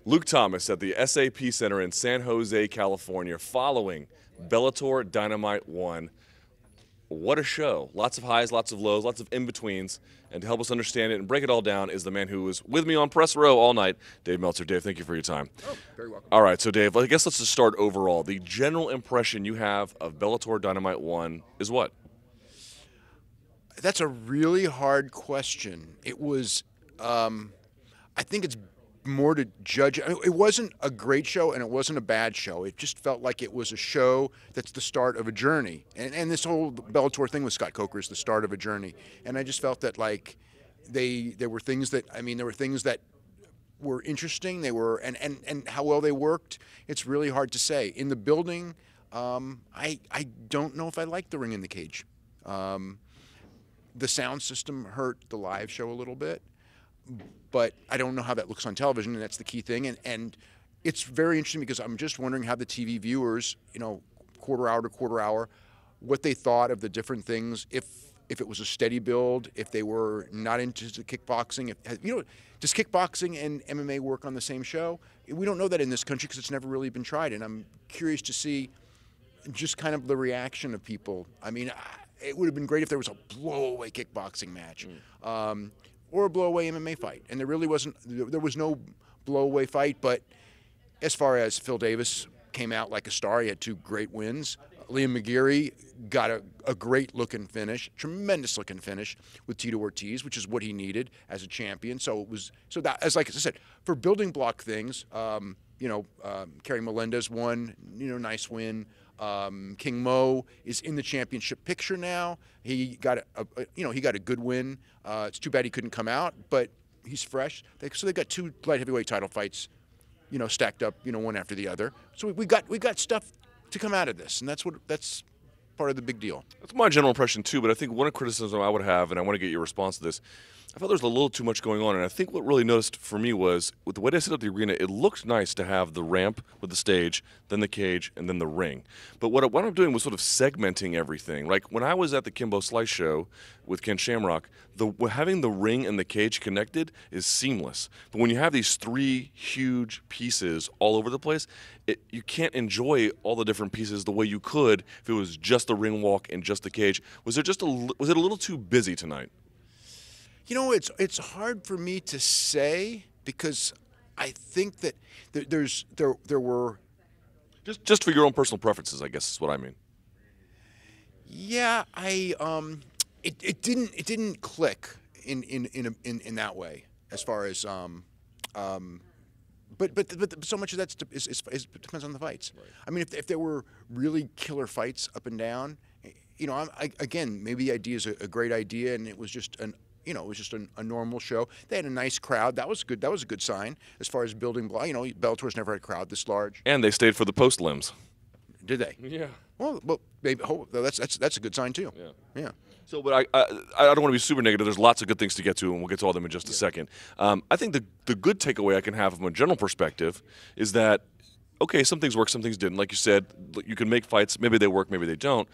Luke Thomas at the SAP Center in San Jose, California, following Bellator Dynamite 1. What a show. Lots of highs, lots of lows, lots of in-betweens. And to help us understand it and break it all down is the man who was with me on press row all night, Dave Meltzer. Dave, thank you for your time. Oh, very welcome. All right, so Dave, I guess let's just start overall. The general impression you have of Bellator Dynamite 1 is what? That's a really hard question. It was, I think it's more to judge. I mean, it wasn't a great show and it wasn't a bad show. It just felt like it was a show that's the start of a journey. And this whole Bellator thing with Scott Coker is the start of a journey. And I just felt that like there were things that were interesting. They were and how well they worked. It's really hard to say. In the building, I don't know if I like the ring in the cage. The sound system hurt the live show a little bit, but I don't know how that looks on television, and that's the key thing. And it's very interesting because I'm just wondering how the TV viewers, quarter hour to quarter hour, what they thought of the different things. If it was a steady build, if they were not into the kickboxing, does kickboxing and MMA work on the same show? We don't know that in this country because it's never really been tried, and I'm curious to see just kind of the reaction of people. I mean, it would have been great if there was a blow-away kickboxing match or a blow-away MMA fight. And there really wasn't. There was no blow-away fight. But as far as Phil Davis came out like a star, he had 2 great wins. Liam McGeary got a great-looking finish, tremendous-looking finish with Tito Ortiz, which is what he needed as a champion. So it was that, as like I said, for building block things. Kerry Melendez won. Nice win. King Mo is in the championship picture now. He got a good win. It's too bad he couldn't come out, but he's fresh. So they got 2 light heavyweight title fights, stacked up, one after the other. So we got stuff to come out of this, and that's part of the big deal. That's my general impression too, but I think one criticism I would have, and I want to get your response to this, I felt there was a little too much going on, and I think what really noticed for me was, with the way they set up the arena, it looked nice to have the ramp with the stage, then the cage, and then the ring. But what I'm doing was sort of segmenting everything. Like when I was at the Kimbo Slice show with Ken Shamrock, having the ring and the cage connected is seamless. But when you have these 3 huge pieces all over the place, you can't enjoy all the different pieces the way you could if it was just the ring walk and just the cage. Was it a little too busy tonight? It's hard for me to say because I think that there were just for your own personal preferences, I guess is what I mean. Yeah, it didn't click in that way as far as but so much of that depends on the fights. Right. I mean, if there were really killer fights up and down, again, maybe the idea is a great idea, and it was just a normal show. They had a nice crowd. That was good. That was a good sign as far as building block. Bellator's never had a crowd this large. And they stayed for the post limbs. Did they? Yeah. Well, maybe that's a good sign too. Yeah. Yeah. So, but I don't want to be super negative. There's lots of good things to get to, and we'll get to all of them in just a second. I think the good takeaway I can have from a general perspective is that, okay, some things work, some things didn't. Like you said, you can make fights. Maybe they work, maybe they don't.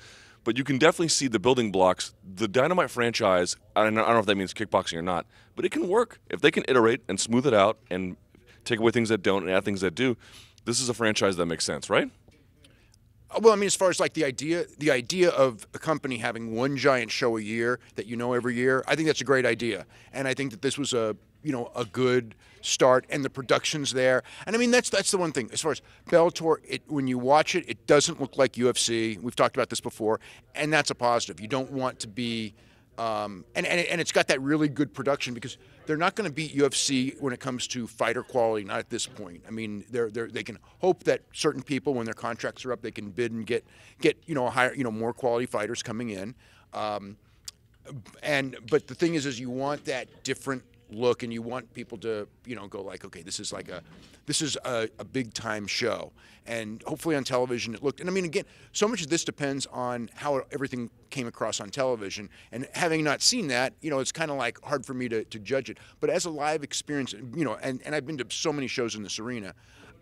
But you can definitely see the building blocks. The Dynamite franchise, I don't know if that means kickboxing or not, but it can work. If they can iterate and smooth it out and take away things that don't and add things that do, this is a franchise that makes sense, right? Well, I mean, as far as like the idea of a company having one giant show a year that every year, I think that's a great idea. And I think that this was a good start, and the production's there. And I mean, that's the one thing. As far as Bellator, when you watch it, it doesn't look like UFC. We've talked about this before, and that's a positive. You don't want to be, and it's got that really good production because they're not going to beat UFC when it comes to fighter quality. Not at this point. I mean, they can hope that certain people, when their contracts are up, they can bid and get higher, more quality fighters coming in. But the thing is you want that different look, and you want people to go like, okay, this is a big time show, and hopefully on television it looked. And I mean, again, so much of this depends on how everything came across on television, and having not seen that, it's kind of like hard for me to judge it. But as a live experience, and I've been to so many shows in this arena,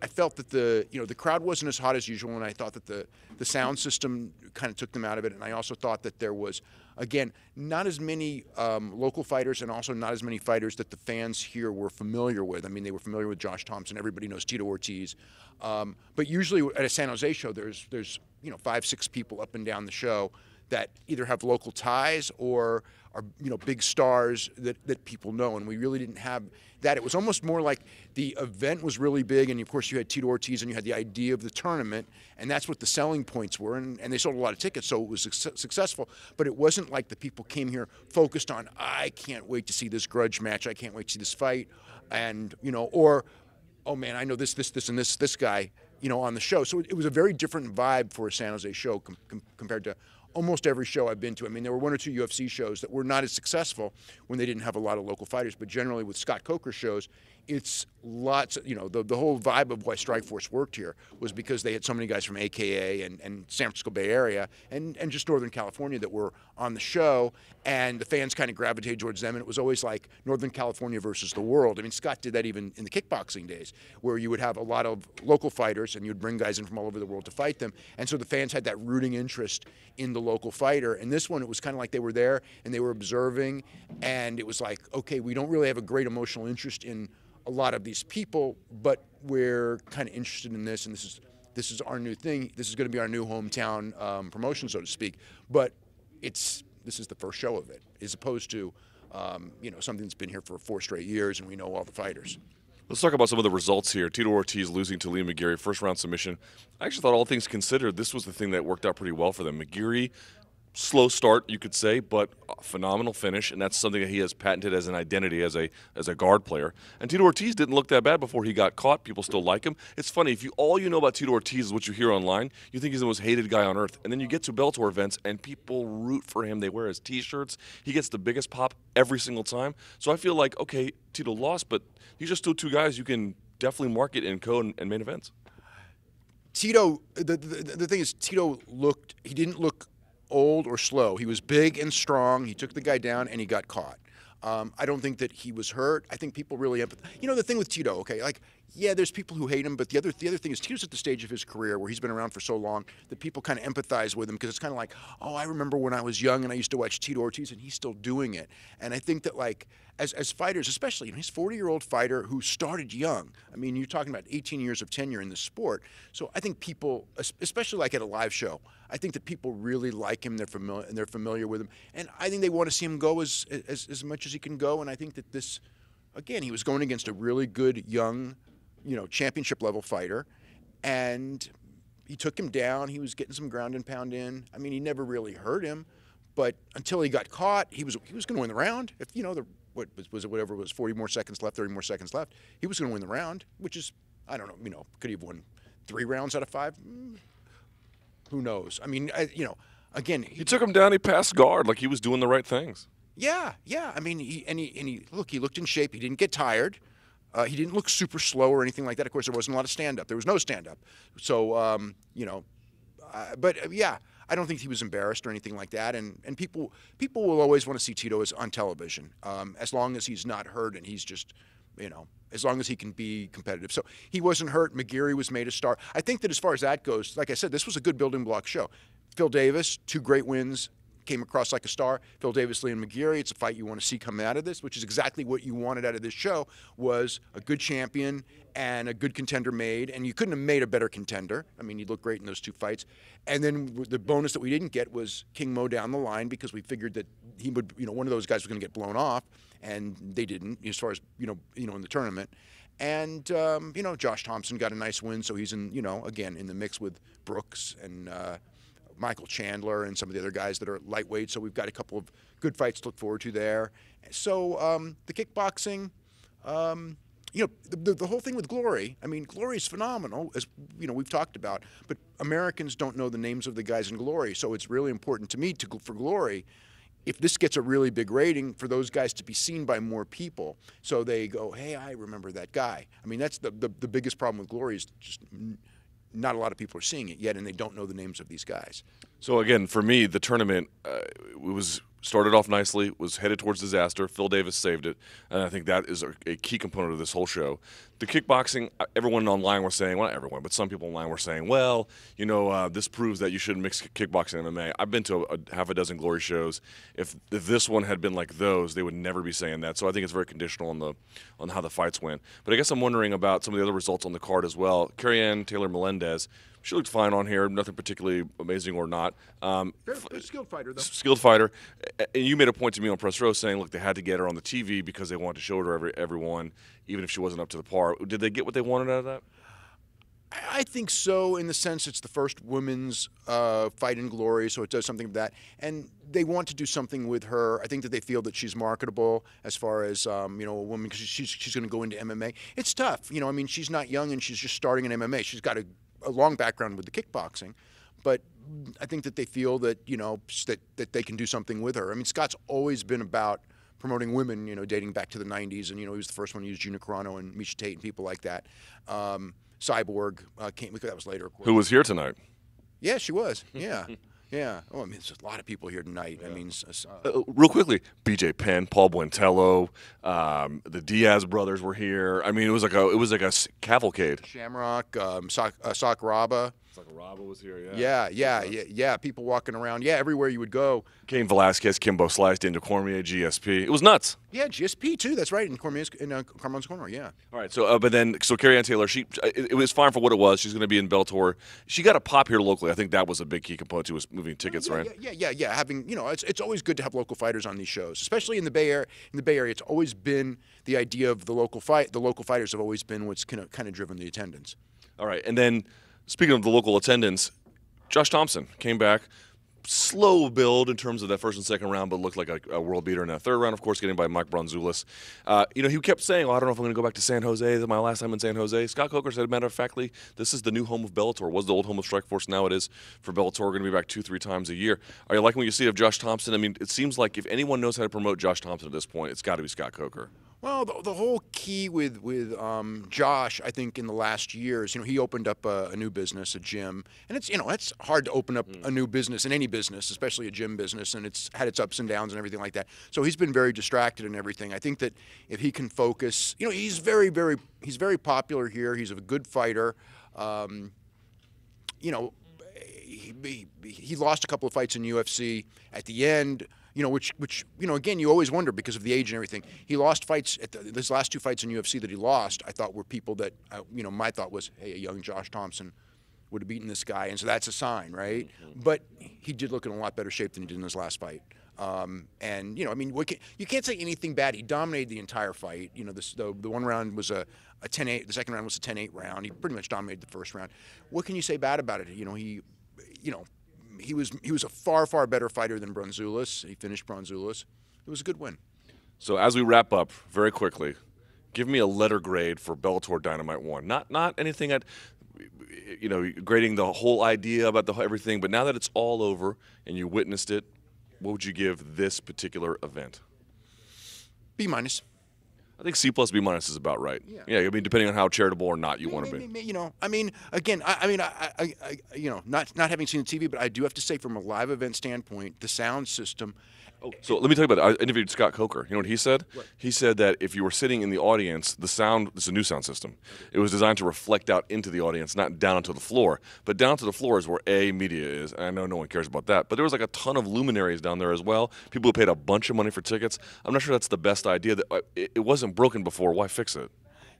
I felt that the crowd wasn't as hot as usual, and I thought that the sound system kind of took them out of it. And I also thought that there was, again, not as many local fighters, and also not as many fighters that the fans here were familiar with. I mean, they were familiar with Josh Thomson. Everybody knows Tito Ortiz. But usually at a San Jose show, there's 5-6 people up and down the show that either have local ties or are big stars that people know, and we really didn't have that. It was almost more like the event was really big, and of course you had Tito Ortiz and you had the idea of the tournament, and that's what the selling points were, and they sold a lot of tickets, so it was successful. But it wasn't like the people came here focused on, I can't wait to see this grudge match, I can't wait to see this fight, and or, oh man, I know this and this guy on the show. So it was a very different vibe for a San Jose show compared to almost every show I've been to. I mean, there were 1 or 2 UFC shows that were not as successful when they didn't have a lot of local fighters, but generally with Scott Coker's shows, it's lots, the whole vibe of why Strikeforce worked here was because they had so many guys from AKA and San Francisco Bay Area and just Northern California that were on the show, and the fans kind of gravitated towards them, and it was always like Northern California versus the world. I mean, Scott did that even in the kickboxing days, where you would have a lot of local fighters and you'd bring guys in from all over the world to fight them, and so the fans had that rooting interest in the local fighter. And this one, it was kind of like they were there and they were observing, and it was like, okay, we don't really have a great emotional interest in a lot of these people, but we're kind of interested in this, and this is our new thing. This is going to be our new hometown promotion, so to speak. But this is the first show of it, as opposed to something that's been here for 4 straight years, and we know all the fighters. Let's talk about some of the results here. Tito Ortiz losing to Liam McGeary, first-round submission. I actually thought, all things considered, this was the thing that worked out pretty well for them. McGeary, slow start, you could say, but a phenomenal finish, and that's something that he has patented as an identity as a guard player. And Tito Ortiz didn't look that bad before he got caught. People still like him. It's funny, if all you know about Tito Ortiz is what you hear online, you think he's the most hated guy on earth. And then you get to Bellator events, and people root for him. They wear his T-shirts. He gets the biggest pop every single time. So I feel like, okay, Tito lost, but he's just still 2 guys you can definitely market in co and main events. Tito, the thing is, Tito he didn't look old or slow. He was big and strong. He took the guy down and he got caught. I don't think that he was hurt. I think people really empathize. The thing with Tito, okay, like, yeah, there's people who hate him, but the other thing is Tito's at the stage of his career where he's been around for so long that people kind of empathize with him, because it's kind of like, oh, I remember when I was young and I used to watch Tito Ortiz and he's still doing it. And I think that, like, as fighters, especially, he's a 40-year-old fighter who started young. I mean, you're talking about 18 years of tenure in the sport. So I think people, especially like at a live show, I think that people really like him. They're familiar with him, and I think they want to see him go as much as he can go. And I think that this, again, he was going against a really good young, championship level fighter, and he took him down. He was getting some ground and pound in. I mean, he never really hurt him, but until he got caught, he was going to win the round. If what was it, whatever it was, 40 more seconds left, 30 more seconds left, he was going to win the round, which is, I don't know, could he have won 3 rounds out of 5? Who knows? I mean, again, he took him down. He passed guard like he was doing the right things. Yeah. I mean, he looked in shape. He didn't get tired. He didn't look super slow or anything like that. Of course, there wasn't a lot of stand-up. There was no stand-up. So, but yeah, I don't think he was embarrassed or anything like that. And people will always want to see Tito on television, as long as he's not hurt and he's just, as long as he can be competitive. So he wasn't hurt. McGeary was made a star. I think that as far as that goes, like I said, this was a good building block show. Phil Davis, 2 great wins, came across like a star. Phil Davis, Liam McGeary, it's a fight you want to see come out of this, which is exactly what you wanted out of this show, was a good champion and a good contender made, and you couldn't have made a better contender. I mean, he looked great in those 2 fights. And then the bonus that we didn't get was King Mo down the line, because we figured that he would, one of those guys was going to get blown off, and they didn't, as far as, in the tournament. And, Josh Thomson got a nice win, so he's in, again, in the mix with Brooks and Michael Chandler and some of the other guys that are lightweight. So we've got a couple of good fights to look forward to there. So the kickboxing, the whole thing with Glory, I mean, Glory is phenomenal, as we've talked about, but Americans don't know the names of the guys in Glory. So it's really important to me for Glory, if this gets a really big rating, for those guys to be seen by more people. So they go, hey, I remember that guy. I mean, that's the biggest problem with Glory, is just not a lot of people are seeing it yet, and they don't know the names of these guys. So again, for me, the tournament, it was started off nicely, was headed towards disaster. Phil Davis saved it, and I think that is a key component of this whole show. The kickboxing, everyone online was saying, well, not everyone, but some people online were saying, well, this proves that you shouldn't mix kickboxing and MMA. I've been to half a dozen Glory shows. If this one had been like those, they would never be saying that. So I think it's very conditional on how the fights went. But I guess I'm wondering about some of the other results on the card as well. Carrie Ann Taylor-Melendez, she looked fine on here, nothing particularly amazing or not. Very skilled fighter, though. Skilled fighter. And you made a point to me on press row saying, look, they had to get her on the TV because they wanted to show her to everyone, even if she wasn't up to the par. Did they get what they wanted out of that? I think so, in the sense it's the first women's fight in Glory, so it does something with that. And they want to do something with her. I think that they feel that she's marketable as far as a woman, because she's going to go into MMA. It's tough, she's not young and she's just starting in MMA. She's got a long background with the kickboxing, but I think that they feel that that they can do something with her. Scott's always been about promoting women, dating back to the 90s, and he was the first one to use Gina Carano and Misha Tate and people like that. Cyborg came, that was later, of course. Who was here tonight? Yeah, she was. Yeah. Yeah. Oh, there's a lot of people here tonight. Yeah. Real quickly, BJ Penn, Paul Buentello, the Diaz brothers were here. It was like a cavalcade. Shamrock, Sakuraba. Sakuraba was here. Yeah. Yeah. People walking around. Yeah, everywhere you would go. Cain Velasquez, Kimbo Slice, Daniel Cormier, GSP. It was nuts. Yeah, GSP too. That's right. In Carmon's corner. Yeah. All right. So, Carrie Ann Taylor, it was fine for what it was. She's going to be in Bellator. She got a pop here locally. I think that was a big key component to was moving tickets, right? Yeah. Having it's always good to have local fighters on these shows, especially in the Bay Area. In the Bay Area, it's always been the idea of the local fight. The local fighters have always been what's kind of driven the attendance. All right. And then, speaking of the local attendance, Josh Thomson came back. Slow build in terms of that first and second round, but looked like a world beater in that third round, of course, getting by Mike Bronzoulis. He kept saying, I don't know if I'm going to go back to San Jose. This is my last time in San Jose. Scott Coker said, matter of factly, this is the new home of Bellator. Was the old home of Strikeforce. Now it is for Bellator. We're going to be back 2-3 times a year. Are you liking what you see of Josh Thomson? It seems like if anyone knows how to promote Josh Thomson at this point, it's got to be Scott Coker. Well, the whole key with Josh, I think, in the last years, he opened up a new business, a gym, and it's hard to open up a new business in any business, especially a gym business, and it's had its ups and downs and everything like that. So he's been very distracted and everything. I think that if he can focus, he's very popular here. He's a good fighter. He lost a couple of fights in UFC at the end. Which again, you always wonder because of the age and everything. He lost fights his last 2 fights in UFC that he lost. I thought were people that my thought was, hey, a young Josh Thomson would have beaten this guy, and so that's a sign, right? Mm-hmm. But he did look in a lot better shape than he did in his last fight. You can't say anything bad. He dominated the entire fight. The one round was a 10-8. The second round was a 10-8 round. He pretty much dominated the first round. What can you say bad about it? He was a far better fighter than Bronzoulis. He finished Bronzoulis. It was a good win. So as we wrap up very quickly, give me a letter grade for Bellator Dynamite 1. Not anything at grading the whole idea about everything, but now that it's all over and you witnessed it, what would you give this particular event? B-. I think C plus B minus is about right. Yeah. Depending on how charitable or not you want to be. Again, not having seen the TV, but I do have to say, from a live event standpoint, the sound system. So let me tell you about it. I interviewed Scott Coker. You know what he said? What? He said that if you were sitting in the audience, the sound, it's a new sound system. It was designed to reflect out into the audience, not down onto the floor. But down to the floor is where media is. And I know no one cares about that. But there was like a ton of luminaries down there as well. People who paid a bunch of money for tickets. I'm not sure that's the best idea. It wasn't broken before. Why fix it?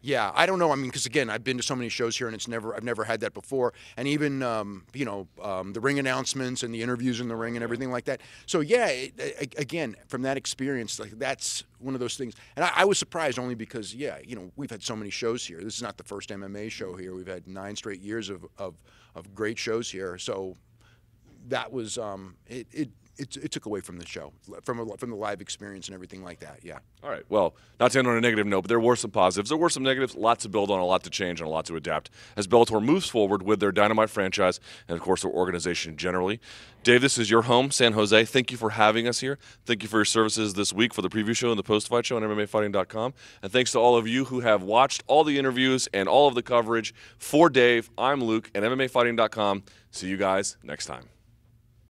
Yeah, I don't know. Because again, I've been to so many shows here, and I've never had that before. And even the ring announcements and the interviews in the ring and everything like that. So yeah, again, from that experience, that's one of those things. And I was surprised only because we've had so many shows here. This is not the first MMA show here. We've had 9 straight years of great shows here. So that was it took away from the show, from the live experience and everything like that. Yeah. All right. Well, not to end on a negative note, but there were some positives. There were some negatives. A lot to build on, a lot to change, and a lot to adapt as Bellator moves forward with their Dynamite franchise and, of course, their organization generally. Dave, this is your home, San Jose. Thank you for having us here. Thank you for your services this week for the preview show and the post-fight show on MMAfighting.com. And thanks to all of you who have watched all the interviews and all of the coverage. For Dave, I'm Luke at MMAfighting.com. See you guys next time.